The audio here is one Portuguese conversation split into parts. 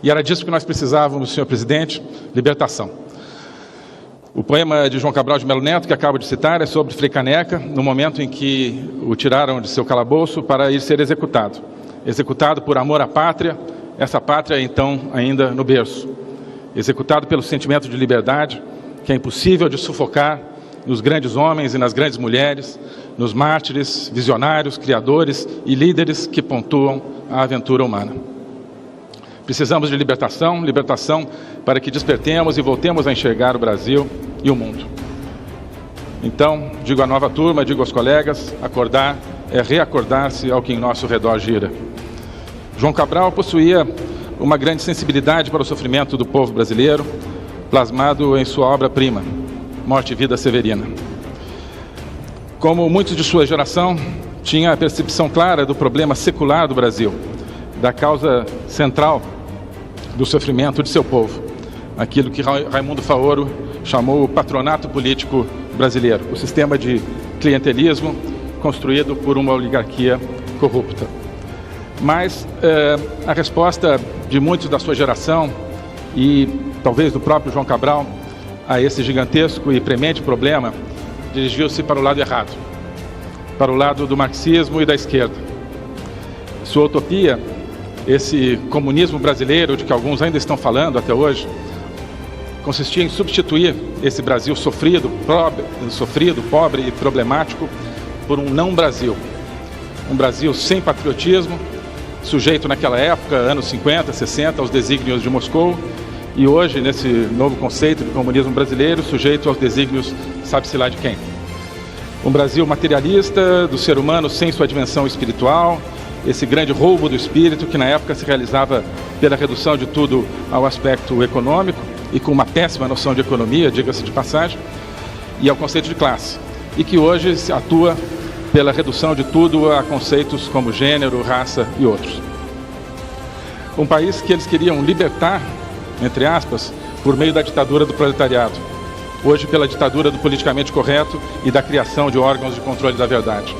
E era disso que nós precisávamos, senhor presidente: libertação. O poema de João Cabral de Melo Neto, que acabo de citar, é sobre Frei Caneca, no momento em que o tiraram de seu calabouço para ir ser executado. Executado por amor à pátria, essa pátria então ainda no berço. Executado pelo sentimento de liberdade, que é impossível de sufocar nos grandes homens e nas grandes mulheres, nos mártires, visionários, criadores e líderes que pontuam a aventura humana. Precisamos de libertação, libertação para que despertemos e voltemos a enxergar o Brasil e o mundo. Então, digo à nova turma, digo aos colegas: acordar é reacordar-se ao que em nosso redor gira. João Cabral possuía uma grande sensibilidade para o sofrimento do povo brasileiro, plasmado em sua obra-prima, Morte e Vida Severina. Como muitos de sua geração, tinha a percepção clara do problema secular do Brasil, da causa central do sofrimento de seu povo, aquilo que Raimundo Faoro chamou o patronato político brasileiro, o sistema de clientelismo construído por uma oligarquia corrupta. Mas a resposta de muitos da sua geração e talvez do próprio João Cabral a esse gigantesco e premente problema dirigiu-se para o lado errado, para o lado do marxismo e da esquerda. Sua utopia, esse comunismo brasileiro de que alguns ainda estão falando até hoje, consistia em substituir esse Brasil sofrido, pobre e problemático por um não-Brasil. Um Brasil sem patriotismo, sujeito naquela época, anos 50, 60, aos desígnios de Moscou, e hoje, nesse novo conceito de comunismo brasileiro, sujeito aos desígnios sabe-se lá de quem. Um Brasil materialista, do ser humano sem sua dimensão espiritual, esse grande roubo do espírito que na época se realizava pela redução de tudo ao aspecto econômico e com uma péssima noção de economia, diga-se de passagem, e ao conceito de classe, e que hoje se atua pela redução de tudo a conceitos como gênero, raça e outros. Um país que eles queriam libertar, entre aspas, por meio da ditadura do proletariado, hoje pela ditadura do politicamente correto e da criação de órgãos de controle da verdade.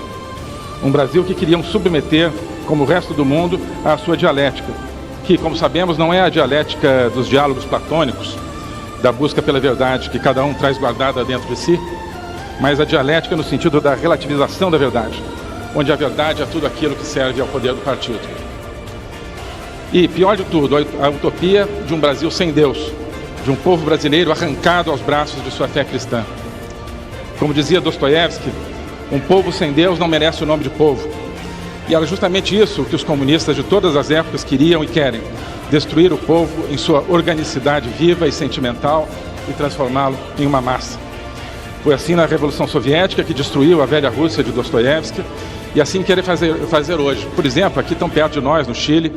Um Brasil que queriam submeter, como o resto do mundo, à sua dialética, que, como sabemos, não é a dialética dos diálogos platônicos, da busca pela verdade que cada um traz guardada dentro de si, mas a dialética no sentido da relativização da verdade, onde a verdade é tudo aquilo que serve ao poder do partido. E, pior de tudo, a utopia de um Brasil sem Deus, de um povo brasileiro arrancado aos braços de sua fé cristã. Como dizia Dostoiévski, um povo sem Deus não merece o nome de povo. E era justamente isso que os comunistas de todas as épocas queriam e querem: destruir o povo em sua organicidade viva e sentimental e transformá-lo em uma massa. Foi assim na Revolução Soviética, que destruiu a velha Rússia de Dostoiévski, e assim querem fazer hoje. Por exemplo, aqui tão perto de nós, no Chile,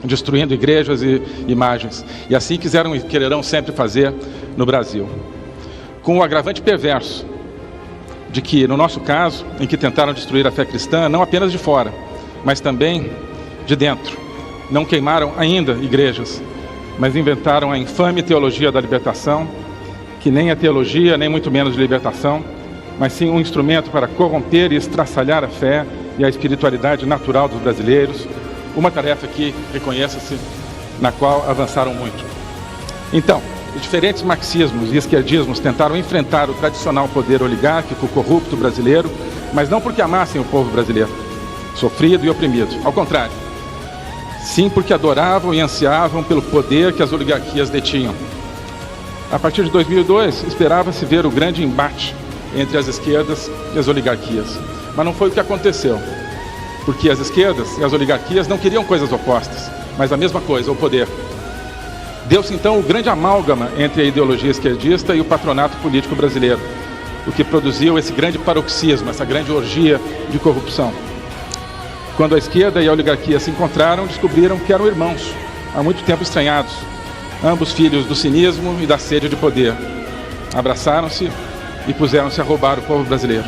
destruindo igrejas e imagens. E assim quiseram e quererão sempre fazer no Brasil. Com o agravante perverso de que, no nosso caso, em que tentaram destruir a fé cristã, não apenas de fora, mas também de dentro. Não queimaram ainda igrejas, mas inventaram a infame teologia da libertação, que nem é teologia, nem muito menos de libertação, mas sim um instrumento para corromper e estraçalhar a fé e a espiritualidade natural dos brasileiros, uma tarefa que, reconheça-se, na qual avançaram muito. Então, os diferentes marxismos e esquerdismos tentaram enfrentar o tradicional poder oligárquico corrupto brasileiro, mas não porque amassem o povo brasileiro, sofrido e oprimido. Ao contrário, sim porque adoravam e ansiavam pelo poder que as oligarquias detinham. A partir de 2002, esperava-se ver o grande embate entre as esquerdas e as oligarquias. Mas não foi o que aconteceu, porque as esquerdas e as oligarquias não queriam coisas opostas, mas a mesma coisa, o poder. Deu-se então o grande amálgama entre a ideologia esquerdista e o patronato político brasileiro, o que produziu esse grande paroxismo, essa grande orgia de corrupção. Quando a esquerda e a oligarquia se encontraram, descobriram que eram irmãos, há muito tempo estranhados, ambos filhos do cinismo e da sede de poder. Abraçaram-se e puseram-se a roubar o povo brasileiro.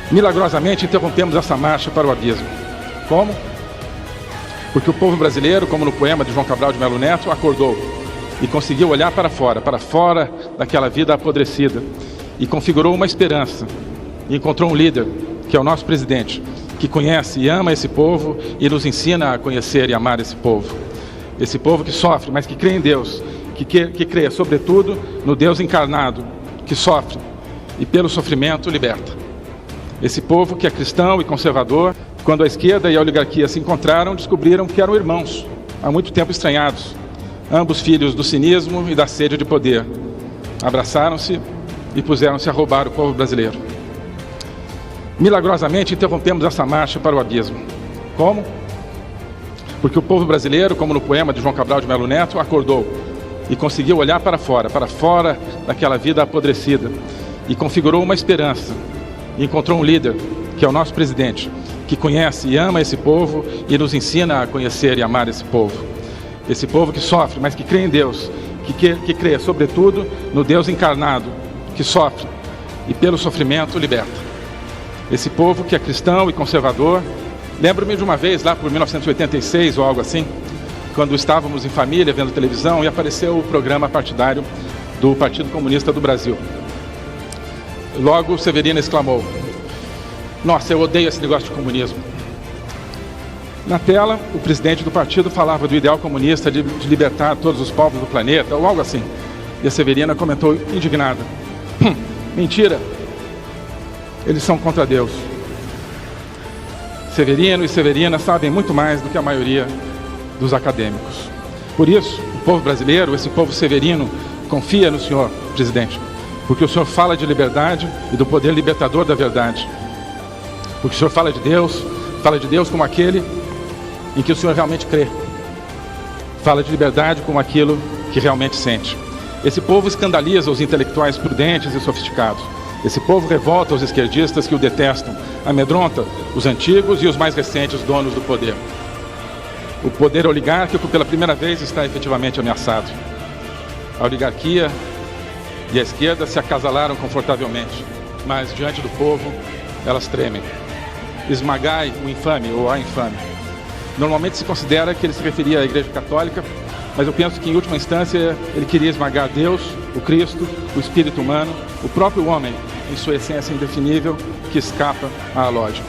Milagrosamente interrompemos essa marcha para o abismo. Como? Porque o povo brasileiro, como no poema de João Cabral de Melo Neto, acordou e conseguiu olhar para fora daquela vida apodrecida, e configurou uma esperança, e encontrou um líder, que é o nosso presidente, que conhece e ama esse povo e nos ensina a conhecer e amar esse povo. Esse povo que sofre, mas que crê em Deus, que crê, sobretudo, no Deus encarnado, que sofre e pelo sofrimento liberta. Esse povo que é cristão e conservador, quando a esquerda e a oligarquia se encontraram, descobriram que eram irmãos, há muito tempo estranhados, ambos filhos do cinismo e da sede de poder. Abraçaram-se e puseram-se a roubar o povo brasileiro. Milagrosamente interrompemos essa marcha para o abismo. Como? Porque o povo brasileiro, como no poema de João Cabral de Melo Neto, acordou e conseguiu olhar para fora daquela vida apodrecida, e configurou uma esperança, e encontrou um líder, que é o nosso presidente, que conhece e ama esse povo e nos ensina a conhecer e amar esse povo. Esse povo que sofre, mas que crê em Deus, que crê, sobretudo, no Deus encarnado, que sofre e pelo sofrimento liberta. Esse povo que é cristão e conservador. Lembro-me de uma vez, lá por 1986 ou algo assim, quando estávamos em família vendo televisão e apareceu o programa partidário do Partido Comunista do Brasil. Logo, Severina exclamou: "Nossa, eu odeio esse negócio de comunismo." Na tela, o presidente do partido falava do ideal comunista de libertar todos os povos do planeta, ou algo assim. E a Severina comentou indignada: "Mentira, eles são contra Deus." Severino e Severina sabem muito mais do que a maioria dos acadêmicos. Por isso, o povo brasileiro, esse povo severino, confia no senhor, presidente, porque o senhor fala de liberdade e do poder libertador da verdade. Porque o senhor fala de Deus como aquele em que o senhor realmente crê. Fala de liberdade como aquilo que realmente sente. Esse povo escandaliza os intelectuais prudentes e sofisticados. Esse povo revolta os esquerdistas que o detestam, amedronta os antigos e os mais recentes donos do poder. O poder oligárquico, pela primeira vez, está efetivamente ameaçado. A oligarquia e a esquerda se acasalaram confortavelmente, mas diante do povo, elas tremem. Esmagai o infame ou a infame. Normalmente se considera que ele se referia à Igreja Católica, mas eu penso que, em última instância, ele queria esmagar Deus, o Cristo, o espírito humano, o próprio homem, em sua essência indefinível, que escapa à lógica.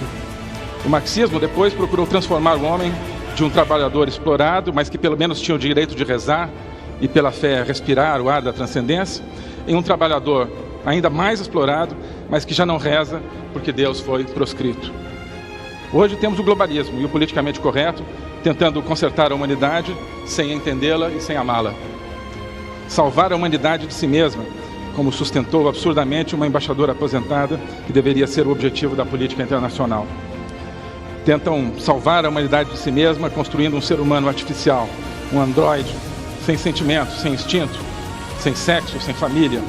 O marxismo, depois, procurou transformar o homem de um trabalhador explorado, mas que pelo menos tinha o direito de rezar e, pela fé, respirar o ar da transcendência, em um trabalhador ainda mais explorado, mas que já não reza porque Deus foi proscrito. Hoje temos o globalismo e o politicamente correto tentando consertar a humanidade sem entendê-la e sem amá-la. Salvar a humanidade de si mesma, como sustentou absurdamente uma embaixadora aposentada, que deveria ser o objetivo da política internacional. Tentam salvar a humanidade de si mesma construindo um ser humano artificial, um androide, sem sentimentos, sem instinto, sem sexo, sem família,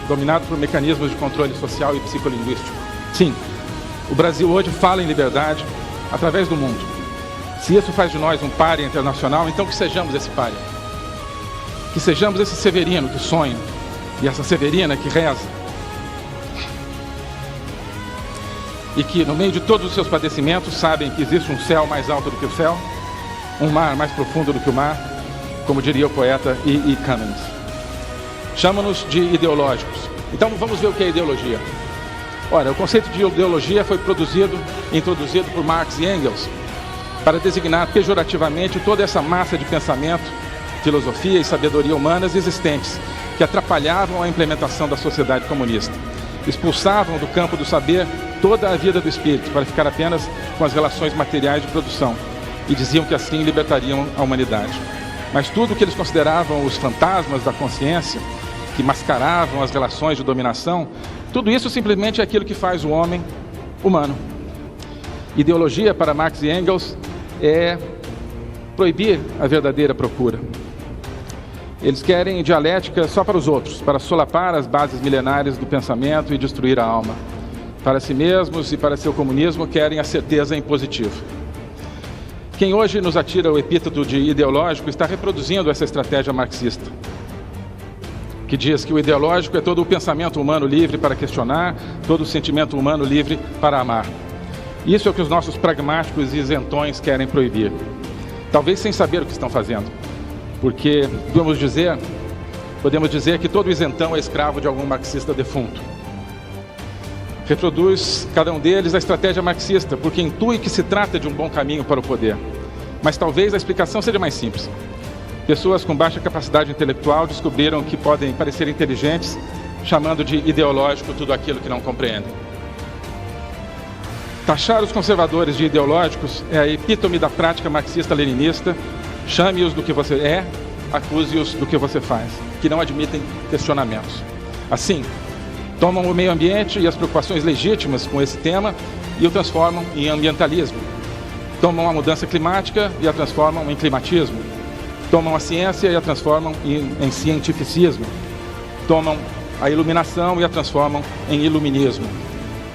dominado por mecanismos de controle social e psicolinguístico. Sim, o Brasil hoje fala em liberdade através do mundo. Se isso faz de nós um pária internacional, então que sejamos esse pária. Que sejamos esse Severino que sonha e essa Severina que reza. E que, no meio de todos os seus padecimentos, sabem que existe um céu mais alto do que o céu, um mar mais profundo do que o mar, como diria o poeta E. Cummings. Chamam-nos de ideológicos. Então vamos ver o que é ideologia. Ora, o conceito de ideologia foi introduzido por Marx e Engels para designar pejorativamente toda essa massa de pensamento, filosofia e sabedoria humanas existentes que atrapalhavam a implementação da sociedade comunista. Expulsavam do campo do saber toda a vida do espírito para ficar apenas com as relações materiais de produção e diziam que assim libertariam a humanidade. Mas tudo o que eles consideravam os fantasmas da consciência, que mascaravam as relações de dominação, tudo isso simplesmente é aquilo que faz o homem humano. Ideologia, para Marx e Engels, é proibir a verdadeira procura. Eles querem dialética só para os outros, para solapar as bases milenares do pensamento e destruir a alma. Para si mesmos e para seu comunismo, querem a certeza impositiva. Quem hoje nos atira o epíteto de ideológico está reproduzindo essa estratégia marxista, que diz que o ideológico é todo o pensamento humano livre para questionar, todo o sentimento humano livre para amar. Isso é o que os nossos pragmáticos e isentões querem proibir. Talvez sem saber o que estão fazendo. Porque podemos dizer que todo isentão é escravo de algum marxista defunto. Reproduz, cada um deles, a estratégia marxista, porque intui que se trata de um bom caminho para o poder. Mas talvez a explicação seja mais simples. Pessoas com baixa capacidade intelectual descobriram que podem parecer inteligentes, chamando de ideológico tudo aquilo que não compreendem. Taxar os conservadores de ideológicos é a epítome da prática marxista-leninista. Chame-os do que você é, acuse-os do que você faz, que não admitem questionamentos. Assim, tomam o meio ambiente e as preocupações legítimas com esse tema e o transformam em ambientalismo. Tomam a mudança climática e a transformam em climatismo. Tomam a ciência e a transformam em cientificismo. Tomam a iluminação e a transformam em iluminismo.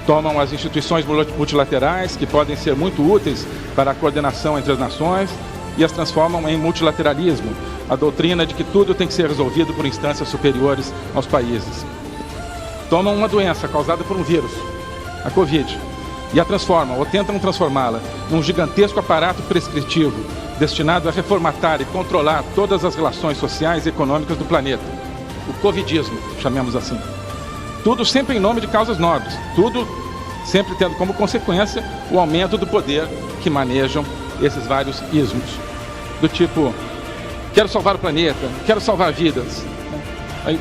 Tomam as instituições multilaterais, que podem ser muito úteis para a coordenação entre as nações, e as transformam em multilateralismo, a doutrina de que tudo tem que ser resolvido por instâncias superiores aos países. Tomam uma doença causada por um vírus, a Covid, e a transformam, ou tentam transformá-la, num gigantesco aparato prescritivo, destinado a reformatar e controlar todas as relações sociais e econômicas do planeta. O covidismo, chamemos assim. Tudo sempre em nome de causas nobres, tudo sempre tendo como consequência o aumento do poder que manejam esses vários ismos. Do tipo, quero salvar o planeta, quero salvar vidas. Aí,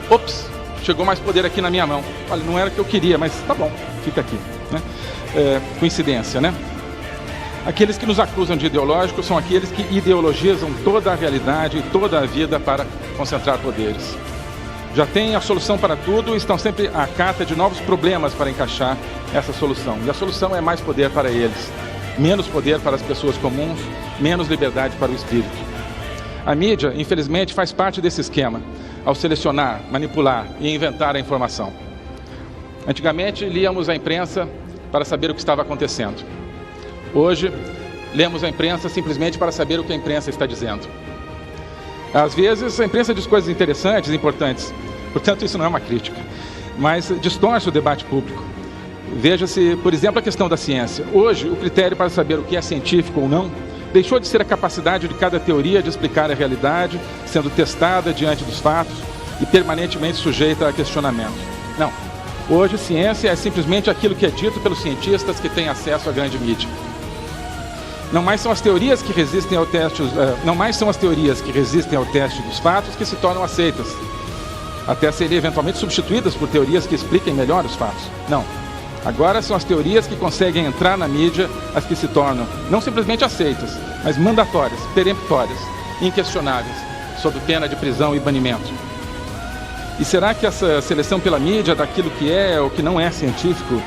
ops, chegou mais poder aqui na minha mão. Olha, não era o que eu queria, mas tá bom, fica aqui. Né? Coincidência, né? Aqueles que nos acusam de ideológicos são aqueles que ideologizam toda a realidade e toda a vida para concentrar poderes. Já têm a solução para tudo e estão sempre à cata de novos problemas para encaixar essa solução. E a solução é mais poder para eles, menos poder para as pessoas comuns, menos liberdade para o espírito. A mídia, infelizmente, faz parte desse esquema, ao selecionar, manipular e inventar a informação. Antigamente, líamos a imprensa para saber o que estava acontecendo. Hoje, lemos a imprensa simplesmente para saber o que a imprensa está dizendo. Às vezes, a imprensa diz coisas interessantes e importantes, portanto, isso não é uma crítica, mas distorce o debate público. Veja-se, por exemplo, a questão da ciência. Hoje, o critério para saber o que é científico ou não deixou de ser a capacidade de cada teoria de explicar a realidade, sendo testada diante dos fatos e permanentemente sujeita a questionamento. Não. Hoje, ciência é simplesmente aquilo que é dito pelos cientistas que têm acesso à grande mídia. Não mais são as teorias que resistem ao teste, dos fatos que se tornam aceitas, até serem eventualmente substituídas por teorias que expliquem melhor os fatos. Não. Agora são as teorias que conseguem entrar na mídia as que se tornam não simplesmente aceitas, mas mandatórias, peremptórias, inquestionáveis, sob pena de prisão e banimento. E será que essa seleção pela mídia daquilo que é ou que não é científico,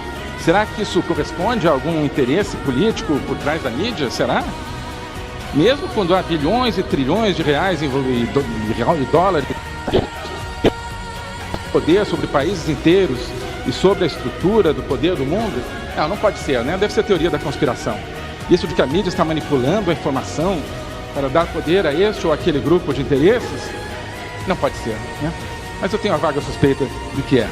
será que isso corresponde a algum interesse político por trás da mídia? Será? Mesmo quando há bilhões e trilhões de reais e dólares poder sobre países inteiros e sobre a estrutura do poder do mundo? Não pode ser, né? Deve ser teoria da conspiração. Isso de que a mídia está manipulando a informação para dar poder a este ou aquele grupo de interesses? Não pode ser, né? Mas eu tenho a vaga suspeita de que é.